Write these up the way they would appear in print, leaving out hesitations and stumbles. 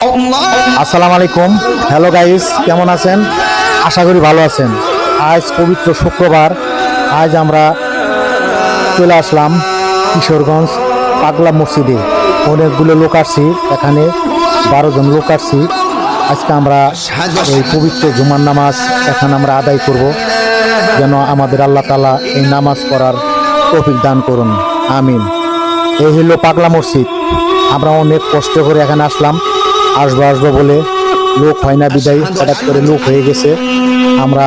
আসসালামু আলাইকুম। Hello guys, কেমন আছেন? আশা করি ভালো আছেন। আজ পবিত্র শুক্রবার। আজ আমরা চলে আসলাম কিশোরগঞ্জ পাগলা মসজিদে। অনেকগুলো লোক আসছি, এখানে 12 জন লোক আসছি। আজকে আমরা এই পবিত্র জুমার নামাজ এখানে আমরা আদায় করব, যেন আমাদের আল্লাহ তাআলা এই নামাজ পড়ার তৌফিক দান করুন, আমিন। এই হলো পাগলা মসজিদ। আমরা অনেক কষ্ট করে এখানে আসলাম, আসবো বলে লোক হয় না, বিদায় হঠাৎ করে লোক হয়ে গেছে। আমরা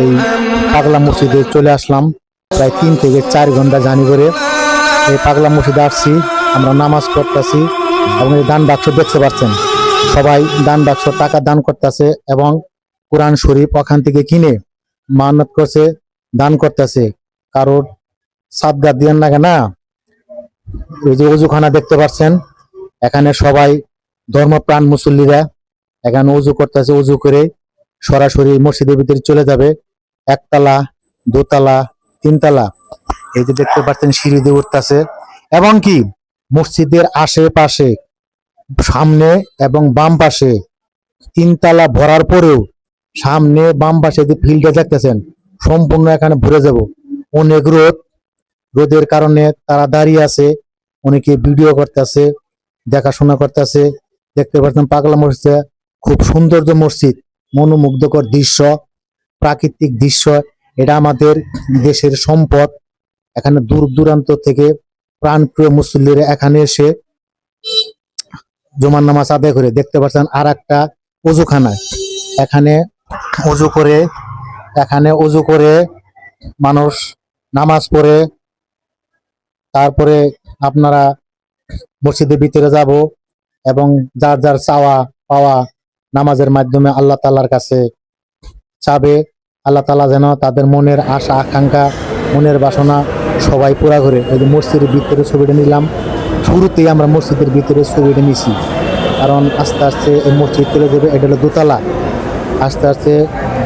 এই পাগলা মসজিদে চলে আসলাম, প্রায় 3 থেকে 4 ঘন্টা জার্নি করে এই পাগলা মসজিদে আসছি। আমরা নামাজ পড়তেছি এবং এই দান বাক্স দেখতে পাচ্ছেন, সবাই দান বাক্স টাকা দান করতেছে এবং কোরআন শরীফ ওখান থেকে কিনে মানত করছে, দান করতেছে। কারোর সাদগা দিয়ে লাগে না। এই যে অজুখানা দেখতে পাচ্ছেন, এখানে সবাই ধর্মপ্রাণ মুসল্লিরা এখানে উজু করতেছে। উজু করে সরাসরি মসজিদের ভিতরে চলে যাবে। 1 তলা, 2 তলা, 3 তলা, এই যে দেখতে পাচ্ছেন সিঁড়ি দিয়ে উঠতেছে। এবং কি মসজিদের আশেপাশে সামনে এবং বাম পাশে 3 তলা ভরার পরেও সামনে বাম পাশে যে ফিল্ডে দেখতেছেন সম্পূর্ণ এখানে ভরে যাব। অনেক রোদের কারণে তারা দাঁড়িয়ে আছে, অনেকে ভিডিও করতেছে, দেখাশোনা করতেছে। দেখতে পাচ্ছেন পাগলা মসজিদ খুব সৌন্দর্য মসজিদ, মনোমুগ্ধকর দৃশ্য, প্রাকৃতিক দৃশ্য। এটা আমাদের দেশের সম্পদ। এখানে দূর দূরান্ত থেকে প্রাণপ্রিয় মুসল্লিরা এখানে এসে জুমার নামাজ আদায় করে। দেখতে পাচ্ছেন আর একটা অজুখানা, এখানে অজু করে মানুষ নামাজ পড়ে। তারপরে আপনারা মসজিদের ভিতরে যাব এবং যার যার চাওয়া পাওয়া নামাজের মাধ্যমে আল্লাহ তাআলার কাছে চাবে। আল্লাহ তাআলা যেন তাদের মনের আশা আকাঙ্ক্ষা, মনের বাসনা সবাই পুরা করে। এই যে মসজিদের ভিতরে ছবিটা নিলাম, শুরুতেই আমরা মসজিদের ভিতরে ছবিটা নিছি, কারণ আস্তে আস্তে এই মসজিদ চলে যাবে। এটা হলো 2 তলা, আস্তে আস্তে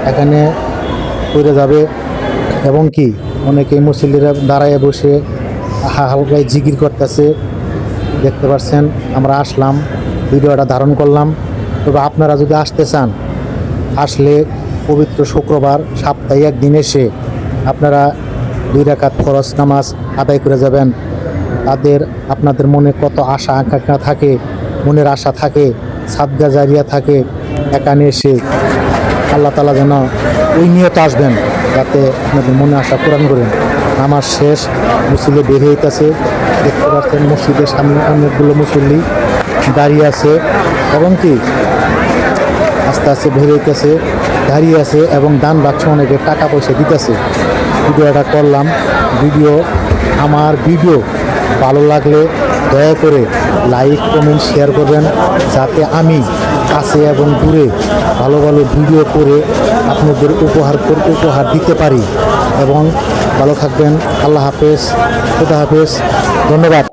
এখানে পড়ে যাবে। এবং কি অনেকে মুসল্লিরা দাঁড়ায় বসে হালকায় জিকির করতেছে, দেখতে পাচ্ছেন। আমরা আসলাম, ভিডিওটা ধারণ করলাম। তবে আপনারা যদি আসতে চান, আসলে পবিত্র শুক্রবার সপ্তাহে একদিন এসে আপনারা 2 রাকাত ফরজ নামাজ আদায় করে যাবেন। আপনাদের মনে কত আশা আকাঙ্ক্ষা থাকে, মনের আশা থাকে, সাদগা জারিয়া থাকে, এখানে এসে আল্লাহ তাআলা যেন ওই নিয়তে আসবেন, যাতে আপনাদের মনে আশা পূরণ করেন। নামাজ শেষ, মুসল্লি বের হইতেছে। দেখতে পাচ্ছেন মসজিদের সামনে অনেকগুলো মুসল্লি দাঁড়িয়ে আছে এবং কি আস্তে আস্তে বের হইতেছে, দাঁড়িয়ে আছে এবং দান বাক্স অনেকে টাকা পয়সা দিতেছে। ভিডিওটা করলাম। আমার ভিডিও ভালো লাগলে দয়া করে লাইক কমেন্ট শেয়ার করবেন, যাতে আমি কাছে এবং দূরে ভালো ভালো ভিডিও করে আপনাদের উপহার দিতে পারি। এবং ভালো থাকবেন। আল্লাহ হাফেজ, খুদা হাফেজ, ধন্যবাদ।